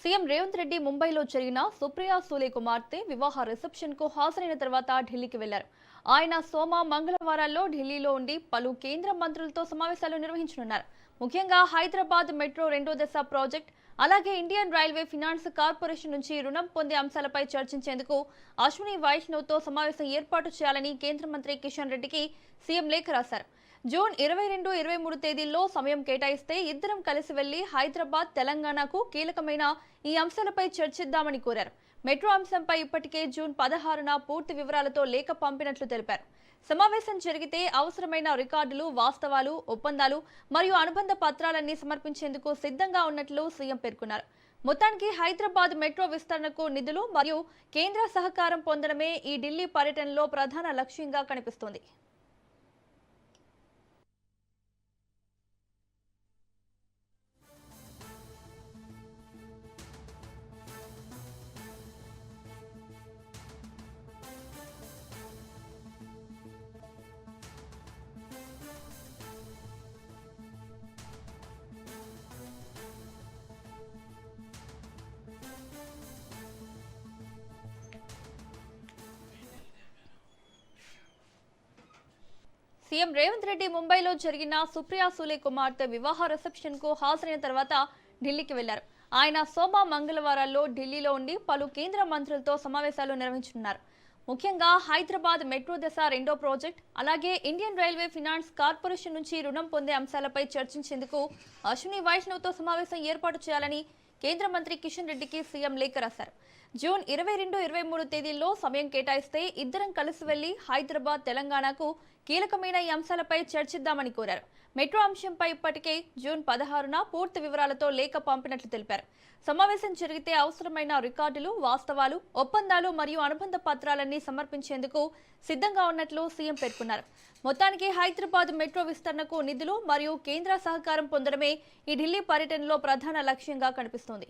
CM Revanth Reddy ముంబైలో జరిగిన సుప్రియా సూలే కుమార్తె వివాహ రిసెప్షన్ కు హాజరైన తర్వాత ఢిల్లీకి వెళ్లారు. ఆయన సోమ మంగళవారాల్లో ఢిల్లీలో ఉండి పలు కేంద్ర మంత్రులతో సమావేశాలు నిర్వహించనున్నారు. ముఖ్యంగా హైదరాబాద్ మెట్రో రెండో దశ ప్రాజెక్ట్, అలాగే ఇండియన్ రైల్వే ఫైనాన్స్ కార్పొరేషన్ నుంచి రుణం పొందే అంశాలపై చర్చించేందుకు అశ్విని వైష్ణవ్ తో సమావేశం ఏర్పాటు చేయాలని కేంద్ర మంత్రి కిషన్ రెడ్డికి సీఎం లేఖ రాశారు. జూన్ 22, 23 తేదీల్లో సమయం కేటాయిస్తే ఇద్దరం కలిసి వెళ్లి హైదరాబాద్, తెలంగాణకు కీలకమైన ఈ అంశాలపై చర్చిద్దామని కోరారు. మెట్రో అంశంపై ఇప్పటికే జూన్ 16న పూర్తి వివరాలతో లేఖ పంపినట్లు తెలిపారు. సమావేశం జరిగితే అవసరమైన రికార్డులు, వాస్తవాలు, ఒప్పందాలు మరియు అనుబంధ పత్రాలన్నీ సమర్పించేందుకు సిద్ధంగా ఉన్నట్లు సీఎం పేర్కొన్నారు. మొత్తానికి హైదరాబాద్ మెట్రో విస్తరణకు నిధులు మరియు కేంద్ర సహకారం పొందడమే ఈ ఢిల్లీ పర్యటనలో ప్రధాన లక్ష్యంగా కనిపిస్తోంది. సీఎం రేవంత్ రెడ్డి ముంబైలో జరిగిన సుప్రియా సూలే కుమార్తె వివాహ రిసెప్షన్ కు హాజరైన తర్వాత ఢిల్లీకి వెళ్లారు. ఆయన సోమ మంగళవారాల్లో ఢిల్లీలో ఉండి పలు కేంద్ర మంత్రులతో సమావేశాలు నిర్వహించనున్నారు. ముఖ్యంగా హైదరాబాద్ మెట్రో దశ రెండో ప్రాజెక్ట్, అలాగే ఇండియన్ రైల్వే ఫైనాన్స్ కార్పొరేషన్ నుంచి రుణం పొందే అంశాలపై చర్చించేందుకు అశ్విని వైష్ణవ్ తో సమావేశం ఏర్పాటు చేయాలని కేంద్ర మంత్రి కిషన్ రెడ్డికి సీఎం లేఖ రాశారు. జూన్ 22, 23 తేదీల్లో సమయం కేటాయిస్తే ఇద్దరం కలిసి వెళ్లి హైదరాబాద్, తెలంగాణకు కీలకమైన ఈ అంశాలపై చర్చిద్దామని కోరారు. మెట్రో అంశంపై ఇప్పటికే జూన్ 16న పూర్తి వివరాలతో లేఖ పంపినట్లు తెలిపారు. సమావేశం జరిగితే అవసరమైన రికార్డులు, వాస్తవాలు, ఒప్పందాలు మరియు అనుబంధ పత్రాలన్నీ సమర్పించేందుకు సిద్ధంగా ఉన్నట్లు సీఎం పేర్కొన్నారు. మొత్తానికి హైదరాబాద్ మెట్రో విస్తరణకు నిధులు మరియు కేంద్ర సహకారం పొందడమే ఈ ఢిల్లీ పర్యటనలో ప్రధాన లక్ష్యంగా కనిపిస్తోంది.